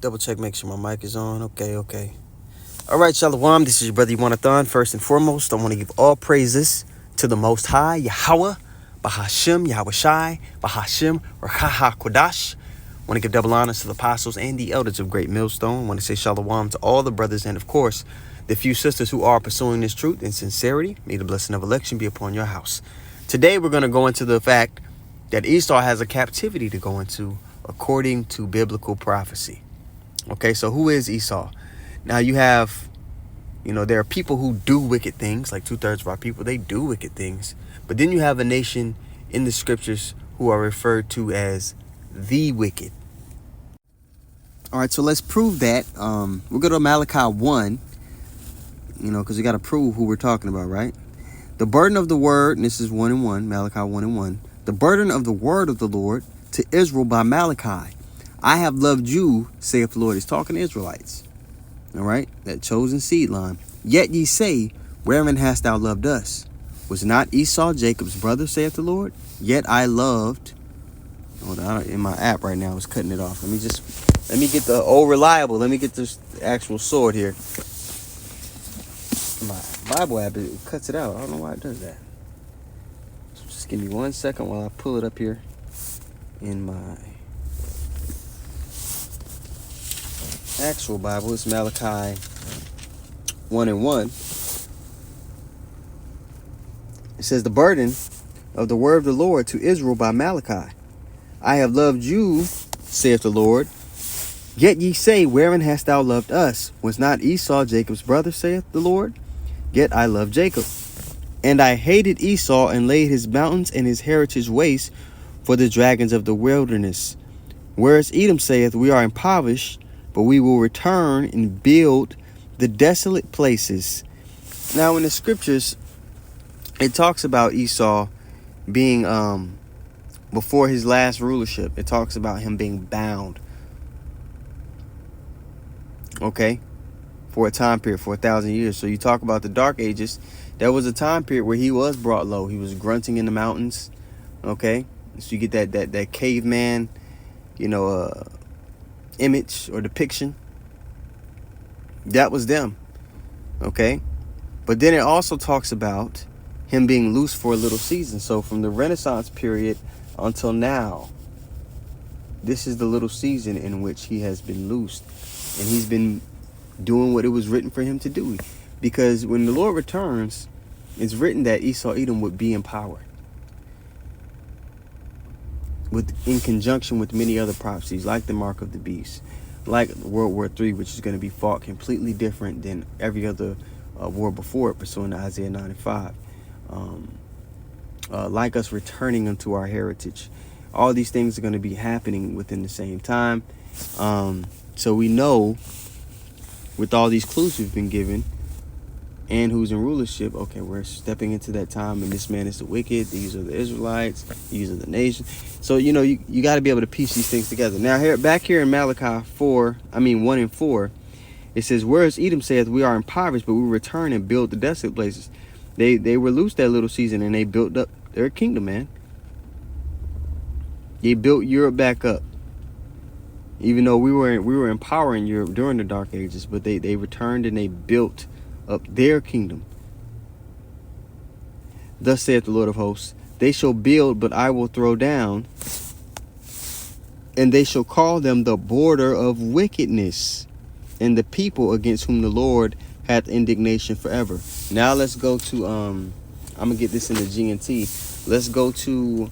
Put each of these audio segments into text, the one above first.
Double check, make sure my mic is on. Okay. All right, Shalom. This is your brother Ywanathan. First and foremost, I want to give all praises to the Most High, Yahweh, Bahashim, Yahweh Shai, Bahashim, Rachaha Kodash. I want to give double honors to the apostles and the elders of Great Millstone. I want to say Shalom to all the brothers and, of course, the few sisters who are pursuing this truth in sincerity. May the blessing of election be upon your house. Today, we're going to go into the fact that Esau has a captivity to go into according to biblical prophecy. Okay, so who is Esau? Now you have, there are people who do wicked things, like 2/3 of our people, they do wicked things. But then you have a nation in the scriptures who are referred to as the wicked. All right, so let's prove that. We'll go to Malachi 1, because we got to prove who we're talking about, right? The burden of the word, and this is 1 and 1, Malachi 1 and 1. The burden of the word of the Lord to Israel by Malachi. I have loved you, saith the Lord. He's talking to Israelites. All right, that chosen seed line. Yet ye say, wherein hast thou loved us? Was not Esau Jacob's brother, saith the Lord? Yet I loved. Hold on, in my app right now, it's cutting it off. Let me get the old reliable. Let me get this actual sword here. My Bible app, it cuts it out. I don't know why it does that. So just give me 1 second while I pull it up here in my actual Bible. It's Malachi 1 and 1. It says, the burden of the word of the Lord to Israel by Malachi. I have loved you, saith the Lord. Yet ye say, wherein hast thou loved us? Was not Esau Jacob's brother, saith the Lord? Yet I love Jacob. And I hated Esau, and laid his mountains and his heritage waste for the dragons of the wilderness. Whereas Edom saith, we are impoverished, but we will return and build the desolate places. Now in the scriptures, it talks about Esau being, before his last rulership, it talks about him being bound. Okay? For a time period, for 1,000 years. So you talk about the Dark Ages, there was a time period where he was brought low. He was grunting in the mountains. Okay? So you get that caveman, image or depiction. That was them. Okay? But then it also talks about him being loose for a little season. So from the Renaissance period until now, this is the little season in which he has been loosed. And he's been doing what it was written for him to do. Because when the Lord returns, it's written that Esau Edom would be in power. In conjunction with many other prophecies, like the mark of the beast, like World War III, which is going to be fought completely different than every other war before it, pursuant to Isaiah 95. Like us returning unto our heritage. All these things are going to be happening within the same time. So we know, with all these clues we've been given, and who's in rulership, okay, we're stepping into that time, and this man is the wicked, these are the Israelites, these are the nations. So, you got to be able to piece these things together. Now, back here in Malachi 1 and 4, it says, whereas Edom saith, we are impoverished, but we return and build the desolate places. They were loose that little season, and they built up their kingdom, man. They built Europe back up. Even though we were empowering Europe during the Dark Ages, but they returned and they built up their kingdom. Thus saith the Lord of hosts, they shall build, but I will throw down, and they shall call them the border of wickedness, and the people against whom the Lord hath indignation forever. Now let's go to, I'm going to get this in the G&T. Let's go to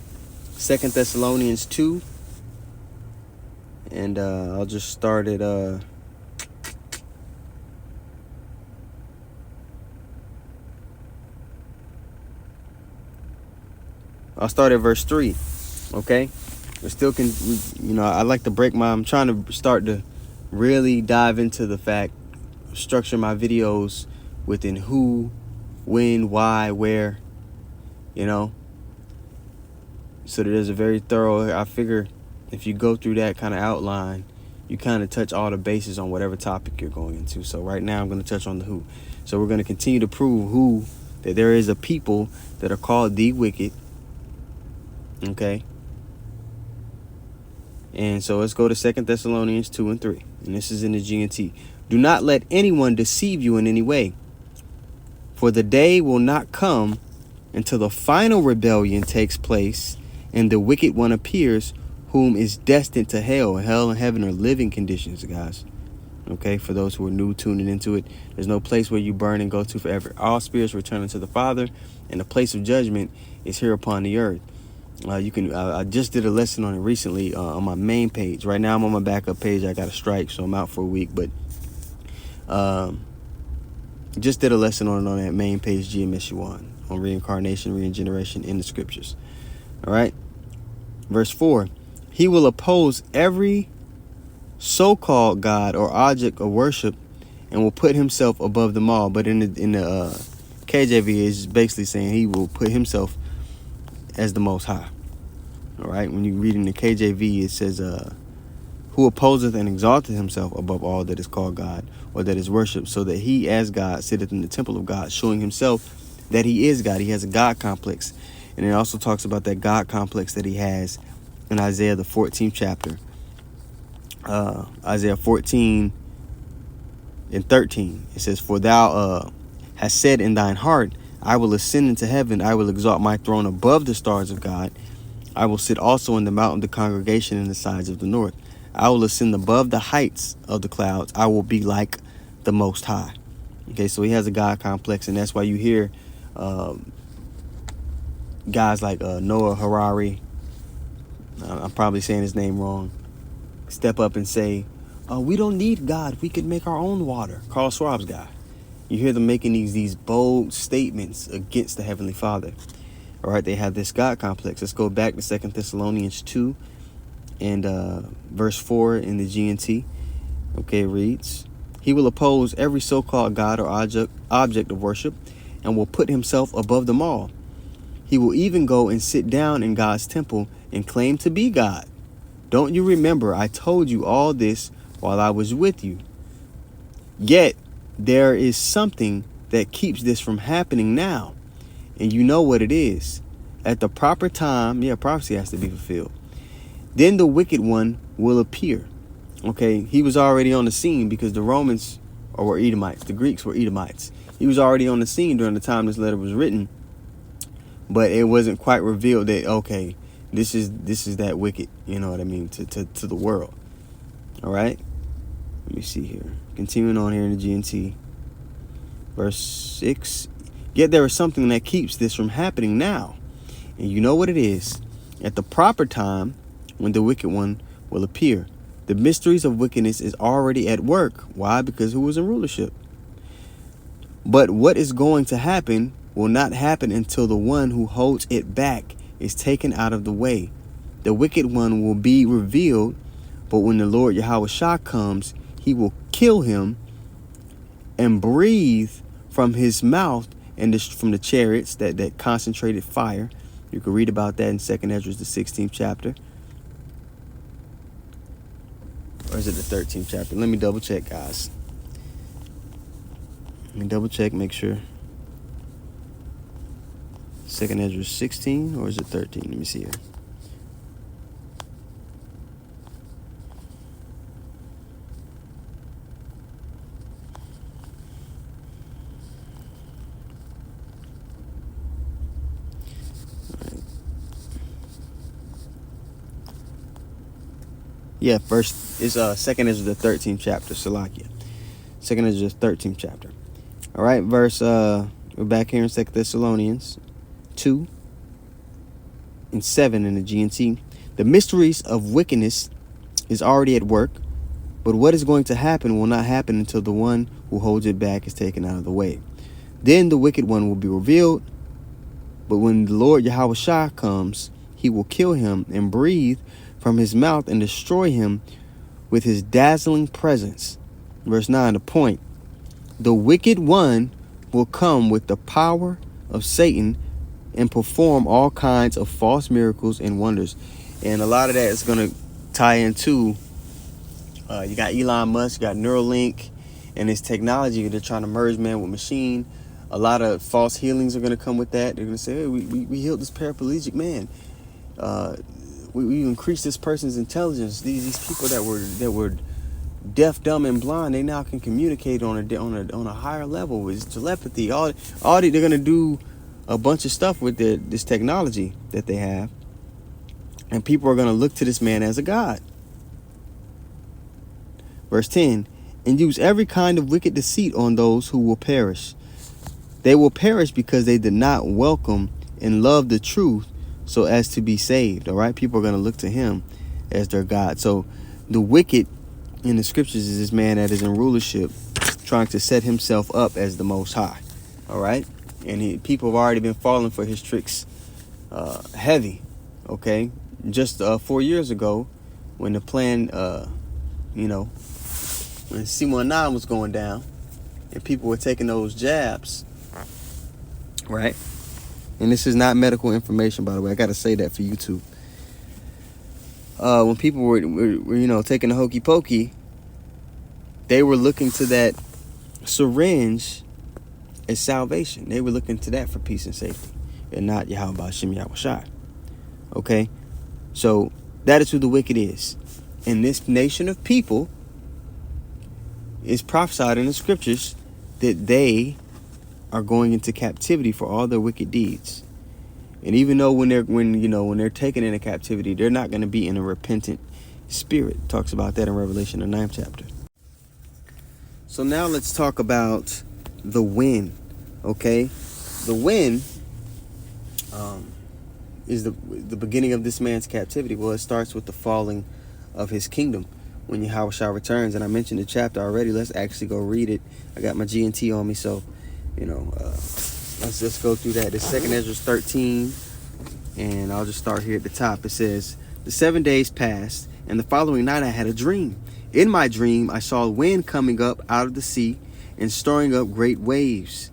2 Thessalonians 2. And I'll just start at I'll start at verse 3. Okay, we still can, I like to I'm trying to start to really dive into the fact, structure my videos within who, when, why, where, so that there's a very thorough, I figure if you go through that kind of outline, you kind of touch all the bases on whatever topic you're going into. So right now I'm going to touch on the who. So we're going to continue to prove that there is a people that are called the wicked. Okay. And so let's go to 2 Thessalonians 2 and 3. And this is in the GNT. Do not let anyone deceive you in any way, for the day will not come until the final rebellion takes place and the wicked one appears, whom is destined to hell. Hell and heaven are living conditions, guys. Okay, for those who are new tuning into it, there's no place where you burn and go to forever. All spirits return unto the Father, and the place of judgment is here upon the earth. I just did a lesson on it recently on my main page. Right now I'm on my backup page. I got a strike, so I'm out for a week. But just did a lesson on it on that main page, GMSU1, on reincarnation, regeneration in the scriptures. All right, verse 4: He will oppose every so-called God or object of worship, and will put himself above them all. But in the KJV is basically saying he will put himself as the Most High. All right, when you read in the KJV, it says, who opposeth and exalteth himself above all that is called God or that is worshipped, so that he as God sitteth in the temple of God, showing himself that he is God. He has a God complex. And it also talks about that God complex that he has in Isaiah the 14th chapter. Isaiah 14 and 13. It says, for thou hast said in thine heart, I will ascend into heaven, I will exalt my throne above the stars of God. I will sit also in the mountain of the congregation in the sides of the north. I will ascend above the heights of the clouds. I will be like the Most High. Okay, so he has a God complex, and that's why you hear guys like Noah Harari, I'm probably saying his name wrong, step up and say, we don't need God. We could make our own water. Carl Schwab's guy. You hear them making these bold statements against the Heavenly Father. All right, they have this God complex. Let's go back to 2 Thessalonians 2 and verse 4 in the GNT. Okay, it reads, he will oppose every so-called God or object of worship and will put himself above them all. He will even go and sit down in God's temple and claim to be God. Don't you remember I told you all this while I was with you? Yet there is something that keeps this from happening now. And you know what it is. At the proper time, prophecy has to be fulfilled. Then the wicked one will appear. Okay, he was already on the scene because the Romans were Edomites. The Greeks were Edomites. He was already on the scene during the time this letter was written. But it wasn't quite revealed that, okay, this is that wicked, you know what I mean, to the world. All right. Let me see here. Continuing on here in the GNT. Verse 6. Yet there is something that keeps this from happening now. And you know what it is. At the proper time, when the wicked one will appear. The mysteries of wickedness is already at work. Why? Because who was in rulership? But what is going to happen will not happen until the one who holds it back is taken out of the way. The wicked one will be revealed, but when the Lord Yahushua comes, he will kill him and breathe from his mouth and from the chariots, that concentrated fire. You can read about that in 2nd Ezra, the 16th chapter. Or is it the 13th chapter? Let me double check, guys. Let me double check, make sure. 2nd Ezra 16, or is it 13? Let me see here. Yeah, first is 2nd Ezra the 13th chapter, Salakia. 2nd Ezra the 13th chapter. All right, verse we're back here in 2 Thessalonians 2 and 7 in the GNT. The mysteries of wickedness is already at work, but what is going to happen will not happen until the one who holds it back is taken out of the way. Then the wicked one will be revealed, but when the Lord Yahushua comes, he will kill him and breathe from his mouth and destroy him with his dazzling presence. Verse 9, the point. The wicked one will come with the power of Satan and perform all kinds of false miracles and wonders. And a lot of that is going to tie into, you got Elon Musk, you got Neuralink, and this technology. They're trying to merge man with machine. A lot of false healings are going to come with that. They're going to say, hey, we healed this paraplegic man. we increase this person's intelligence. These people that were deaf, dumb, and blind, they now can communicate on a higher level with telepathy. They're gonna do a bunch of stuff with this technology that they have, and people are gonna look to this man as a god. Verse 10, and use every kind of wicked deceit on those who will perish. They will perish because they did not welcome and love the truth so as to be saved. All right, people are going to look to him as their God. So the wicked in the scriptures is this man that is in rulership, trying to set himself up as the Most High. All right, and people have already been falling for his tricks heavy. Okay, just 4 years ago, when the plan, when C19 was going down, and people were taking those jabs, right? And this is not medical information, by the way. I got to say that for YouTube. When people were taking the hokey pokey, they were looking to that syringe as salvation. They were looking to that for peace and safety, and not Yahweh Ba'ashem Yahweh Shai. Okay, so that is who the wicked is. And this nation of people is prophesied in the scriptures that they are going into captivity for all their wicked deeds. And even though when they're taken into captivity, they're not going to be in a repentant spirit. It talks about that in Revelation, the 9th chapter. So now let's talk about the wind. Okay, the wind is the beginning of this man's captivity. Well, it starts with the falling of his kingdom when Yahweh Shai returns. And I mentioned the chapter already. Let's actually go read it. I got my G&T on me, so let's just go through that. It's 2nd Ezra 13, and I'll just start here at the top. It says, the 7 days passed, and the following night I had a dream. In my dream, I saw wind coming up out of the sea and stirring up great waves.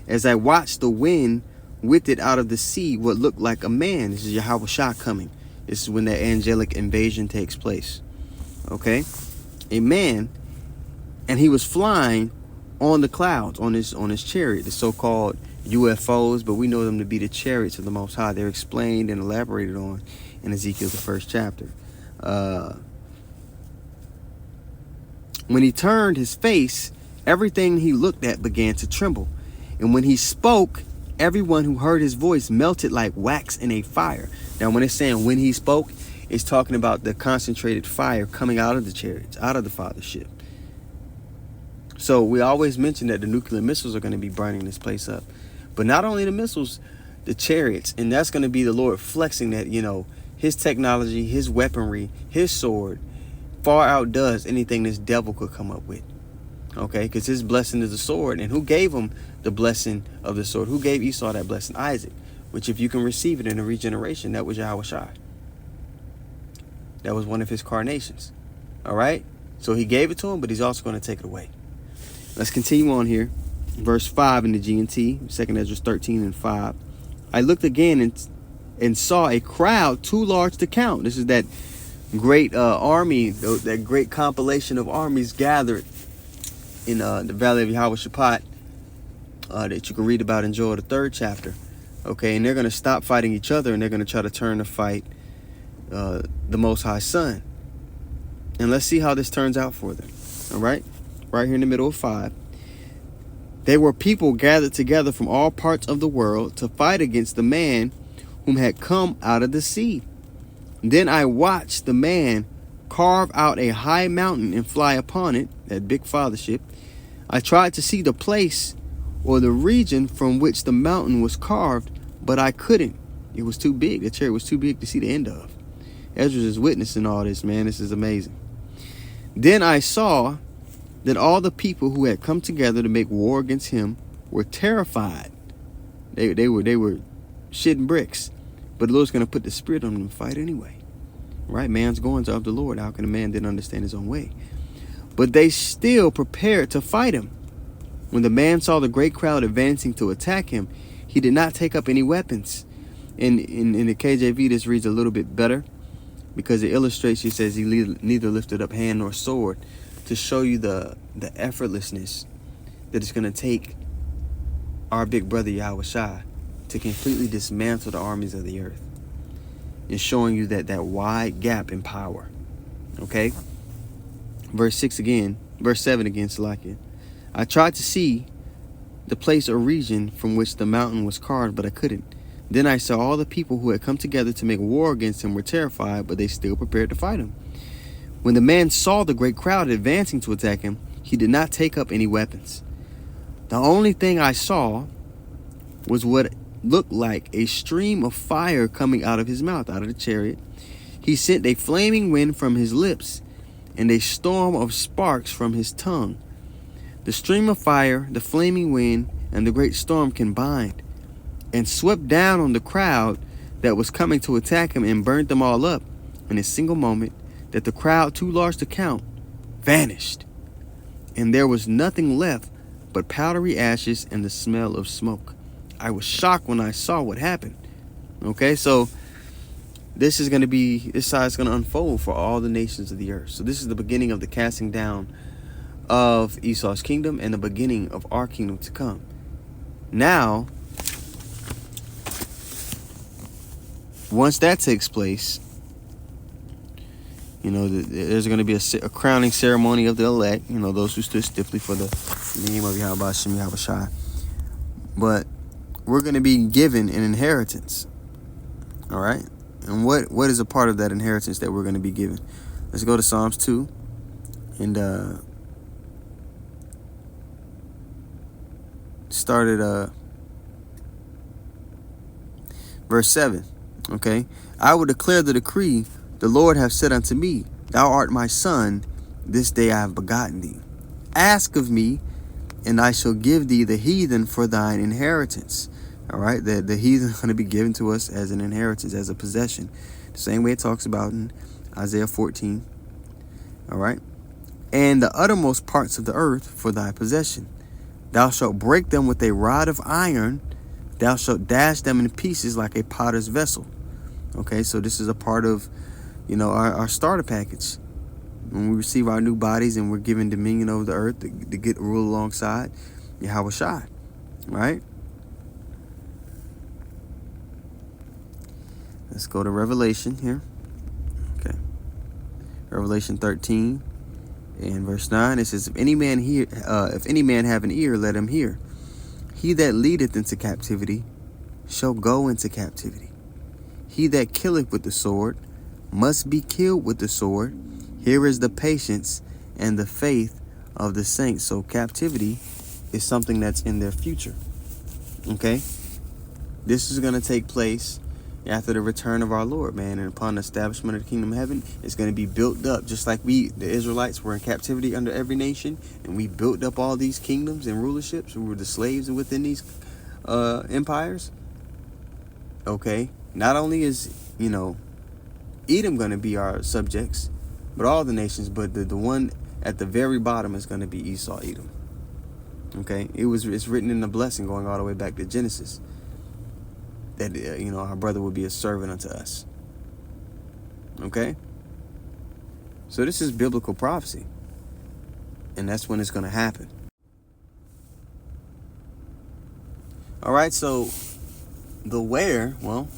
As I watched the wind with it out of the sea, what looked like a man. This is Yahweh Shai coming. This is when that angelic invasion takes place. Okay? A man, and he was flying on the clouds, on his chariot, the so-called UFOs, but we know them to be the chariots of the Most High. They're explained and elaborated on in Ezekiel, the 1st chapter. When he turned his face, everything he looked at began to tremble. And when he spoke, everyone who heard his voice melted like wax in a fire. Now, when it's saying when he spoke, it's talking about the concentrated fire coming out of the chariots, out of the fathership. So we always mention that the nuclear missiles are going to be burning this place up. But not only the missiles, the chariots. And that's going to be the Lord flexing that, his technology, his weaponry, his sword far outdoes anything this devil could come up with. Okay, because his blessing is the sword. And who gave him the blessing of the sword? Who gave Esau that blessing? Isaac. Which, if you can receive it in a regeneration, that was Yahweh Shai. That was one of his carnations. All right? So he gave it to him, but he's also going to take it away. Let's continue on here. Verse 5 in the G&T, 2nd Ezra 13 and 5. I looked again and saw a crowd too large to count. This is that great army, that great compilation of armies gathered in the Valley of Yahweh Shaphat that you can read about in Joel, the 3rd chapter. Okay, and they're going to stop fighting each other, and they're going to try to turn to fight the Most High Son. And let's see how this turns out for them. All right? Right here in the middle of 5. They were people gathered together from all parts of the world to fight against the man whom had come out of the sea. Then I watched the man carve out a high mountain and fly upon it, that big fathership. I tried to see the place or the region from which the mountain was carved, but I couldn't. It was too big. The chariot was too big to see the end of. Ezra is witnessing all this, man. This is amazing. Then I saw that all the people who had come together to make war against him were terrified. They were shitting bricks. But the Lord's going to put the spirit on them to fight anyway. Right? Man's goings are of the Lord. How can a man then understand his own way? But they still prepared to fight him. When the man saw the great crowd advancing to attack him, he did not take up any weapons. In the KJV, this reads a little bit better because it illustrates, he says, he neither lifted up hand nor sword, to show you the effortlessness that it's going to take our big brother Yahweh Shai to completely dismantle the armies of the earth. is showing you that wide gap in power. Okay? Verse 7 again, Salakia. I tried to see the place or region from which the mountain was carved, but I couldn't. Then I saw all the people who had come together to make war against him were terrified, but they still prepared to fight him. When the man saw the great crowd advancing to attack him, he did not take up any weapons. The only thing I saw was what looked like a stream of fire coming out of his mouth, out of the chariot. He sent a flaming wind from his lips and a storm of sparks from his tongue. The stream of fire, the flaming wind, and the great storm combined and swept down on the crowd that was coming to attack him and burned them all up in a single moment, that the crowd, too large to count, vanished. And there was nothing left but powdery ashes and the smell of smoke. I was shocked when I saw what happened. Okay, so this is going to unfold for all the nations of the earth. So this is the beginning of the casting down of Esau's kingdom and the beginning of our kingdom to come. Now, once that takes place, there's going to be a crowning ceremony of the elect, those who stood stiffly for the name of Yahweh Hashem Yahweh Shai. But we're going to be given an inheritance. All right? And what is a part of that inheritance that we're going to be given? Let's go to Psalms 2 and start at verse 7. Okay? I will declare the decree. The Lord hath said unto me, Thou art my son, this day I have begotten thee. Ask of me, and I shall give thee the heathen for thine inheritance. All right, the heathen is going to be given to us as an inheritance, as a possession. The same way it talks about in Isaiah 14. All right. And the uttermost parts of the earth for thy possession. Thou shalt break them with a rod of iron. Thou shalt dash them in pieces like a potter's vessel. Okay, so this is a part of, our starter package. When we receive our new bodies and we're given dominion over the earth to get rule alongside Yahweh Shai. Right? Let's go to Revelation here. Okay. Revelation 13 and verse 9. It says, if any man have an ear, let him hear. He that leadeth into captivity shall go into captivity. He that killeth with the sword must be killed with the sword. Here is the patience and the faith of the saints. So captivity is something that's in their future. Okay? This is going to take place after the return of our Lord, man. And upon the establishment of the kingdom of heaven, it's going to be built up. Just like the Israelites, were in captivity under every nation. And we built up all these kingdoms and rulerships. We were the slaves within these empires. Okay? Not only is, Edom going to be our subjects, but all the nations, but the one at the very bottom is going to be Esau, Edom. Okay? It's written in the blessing going all the way back to Genesis that, our brother would be a servant unto us. Okay? So this is biblical prophecy. And that's when it's going to happen. All right, so the where, well,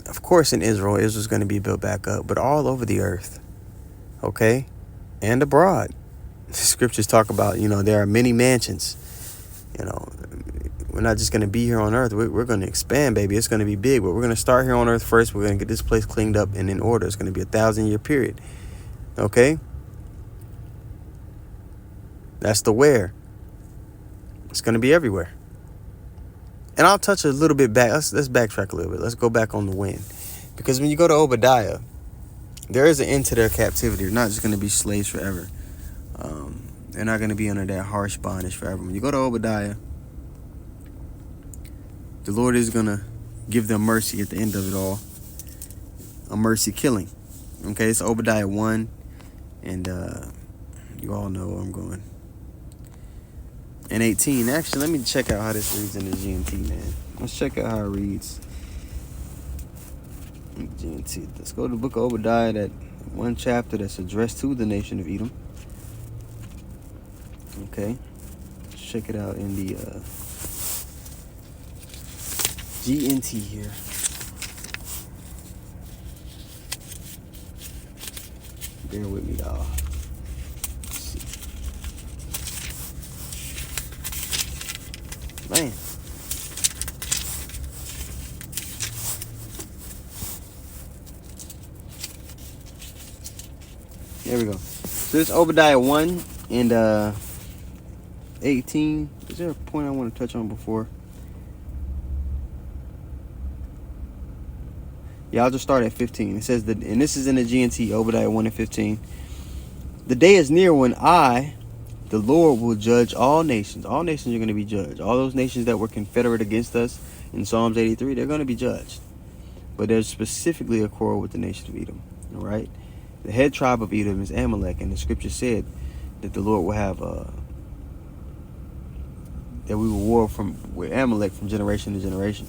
of course in Israel's going to be built back up, but all over the earth, okay, and abroad. The scriptures talk about, there are many mansions. We're not just going to be here on earth. We're going to expand, baby. It's going to be big, but we're going to start here on earth first. We're going to get this place cleaned up and in order. It's going to be a 1,000-year period, okay? That's the where. It's going to be everywhere. And I'll touch a little bit back. Let's backtrack a little bit. Let's go back on the when. Because when you go to Obadiah, there is an end to their captivity. They're not just going to be slaves forever. They're not going to be under that harsh bondage forever. When you go to Obadiah, the Lord is going to give them mercy at the end of it all. A mercy killing. Okay, it's Obadiah 1. And you all know where I'm going. And 18. Actually, let me check out how this reads in the GMT, man. Let's check out how it reads. GMT. Let's go to the book of Obadiah, that one chapter that's addressed to the nation of Edom. Okay. Let's check it out in the GNT here. Bear with me, y'all. Let's see. Man. There we go. So this Obadiah 1 and 18. Is there a point I want to touch on before? Yeah, I'll just start at 15. It says that, and this is in the GNT, Obadiah 1 and 15. The day is near when I, the Lord, will judge all nations. All nations are going to be judged. All those nations that were confederate against us in Psalms 83, they're going to be judged. But there's specifically a quarrel with the nation of Edom. All right? The head tribe of Edom is Amalek, and the scripture said that the Lord will have that we will war with Amalek from generation to generation.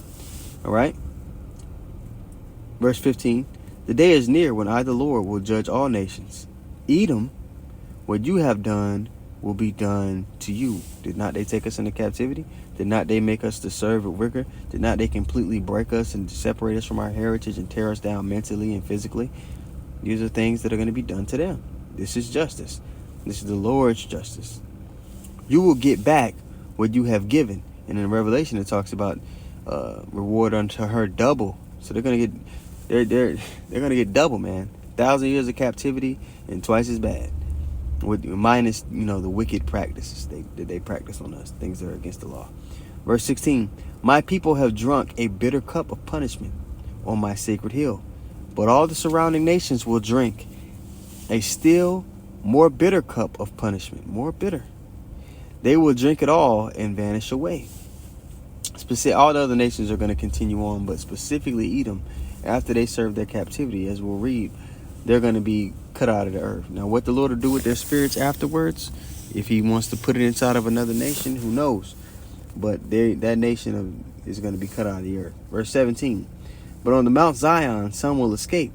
All right? Verse 15. The day is near when I, the Lord, will judge all nations. Edom, what you have done will be done to you. Did not they take us into captivity? Did not they make us to serve with rigor? Did not they completely break us and separate us from our heritage and tear us down mentally and physically? These are things that are going to be done to them. This is justice. This is the Lord's justice. You will get back what you have given. And in Revelation it talks about reward unto her double. So they're gonna get double, man. 1,000 years of captivity and twice as bad. With minus, the wicked practices that they practice on us, things that are against the law. Verse 16. My people have drunk a bitter cup of punishment on my sacred hill, but all the surrounding nations will drink a still more bitter cup of punishment, more bitter. They will drink it all and vanish away. All the other nations are going to continue on, but specifically Edom, after they serve their captivity, as we'll read, they're going to be cut out of the earth. Now, what the Lord will do with their spirits afterwards, if he wants to put it inside of another nation, who knows? But that nation is going to be cut out of the earth. Verse 17. But on the Mount Zion, some will escape,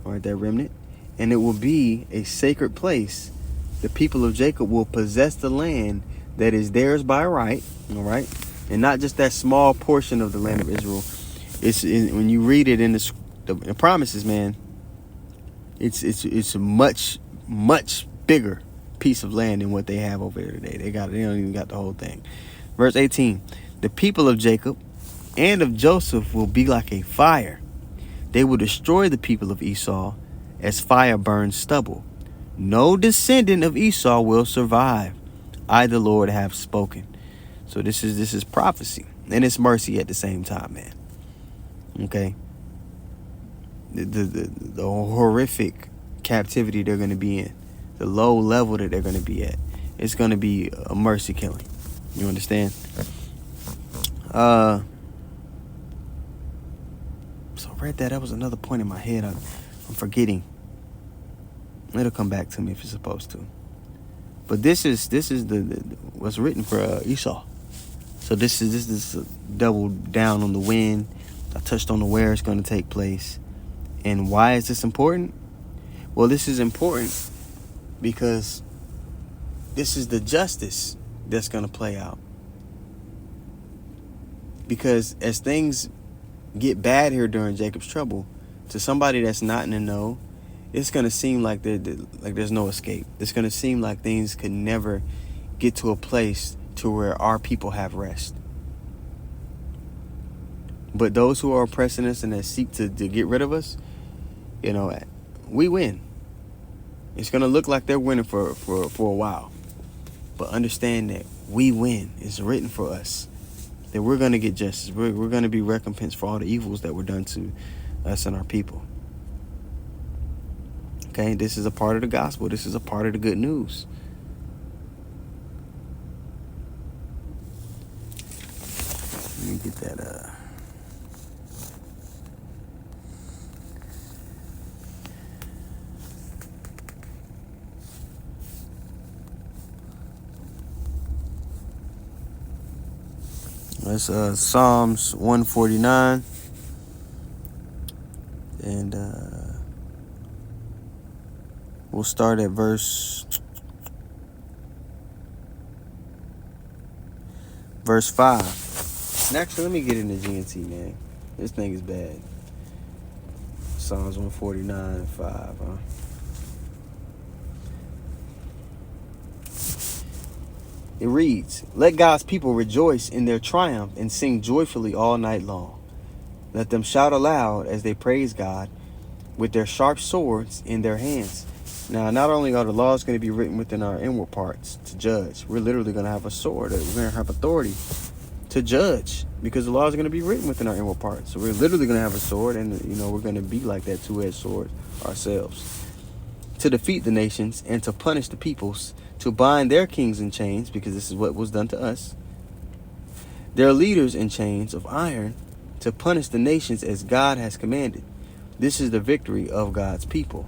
all right, that remnant, and it will be a sacred place. The people of Jacob will possess the land that is theirs by right, all right? And not just that small portion of the land of Israel. When you read it in the promises, man, it's a much bigger piece of land than what they have over there today. They don't even got the whole thing. Verse 18. The people of Jacob and of Joseph will be like a fire. They will destroy the people of Esau as fire burns stubble. No descendant of Esau will survive. I, the Lord, have spoken. So this is prophecy, and it's mercy at the same time, man. Okay. The horrific captivity they're going to be in, the low level that they're going to be at, it's going to be a mercy killing. You understand? So I read that. That was another point in my head. I'm forgetting. It'll come back to me if it's supposed to. But this is the what's written for Esau. So this is a double down on the when. I touched on the where it's going to take place. And why is this important? Well, this is important because this is the justice that's going to play out. Because as things get bad here during Jacob's trouble, to somebody that's not in the know, it's going to seem like there's no escape. It's going to seem like things could never get to a place to where our people have rest. But those who are oppressing us and that seek to get rid of us, we win. It's going to look like they're winning for a while. But understand that we win. It's written for us. That we're going to get justice. We're going to be recompensed for all the evils that were done to us and our people. Okay, this is a part of the gospel. This is a part of the good news. Let me get that. That's Psalms 149. And we'll start at verse 5. Actually, let me get into GNT, man. This thing is bad. Psalms 149:5, huh? It reads, "Let God's people rejoice in their triumph and sing joyfully all night long. Let them shout aloud as they praise God with their sharp swords in their hands." Now, not only are the laws going to be written within our inward parts to judge, we're literally going to have a sword. We're going to have authority to judge because the laws are going to be written within our inward parts. So we're literally going to have a sword, and we're going to be like that two-edged sword ourselves. To defeat the nations and to punish the peoples, to bind their kings in chains, because this is what was done to us, their leaders in chains of iron, to punish the nations as God has commanded. This is the victory of God's people.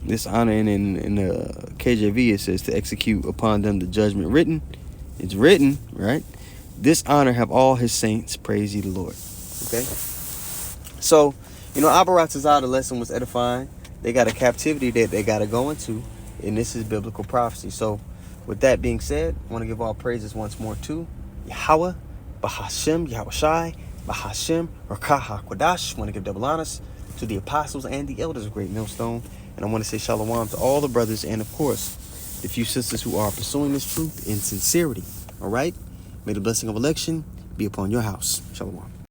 This honor in the KJV, it says to execute upon them the judgment written. It's written, right? This honor have all his saints. Praise ye the Lord. Okay. So, Abarat's lesson was edifying. They got a captivity that they got to go into, and this is biblical prophecy. So, with that being said, I want to give all praises once more to Yahweh, Bahashem, Yahushai, Bahashem, Rakah HaKodash. I want to give double honors to the apostles and the elders of Great Millstone. And I want to say shalom to all the brothers and, of course, the few sisters who are pursuing this truth in sincerity. All right? May the blessing of election be upon your house. Shalom.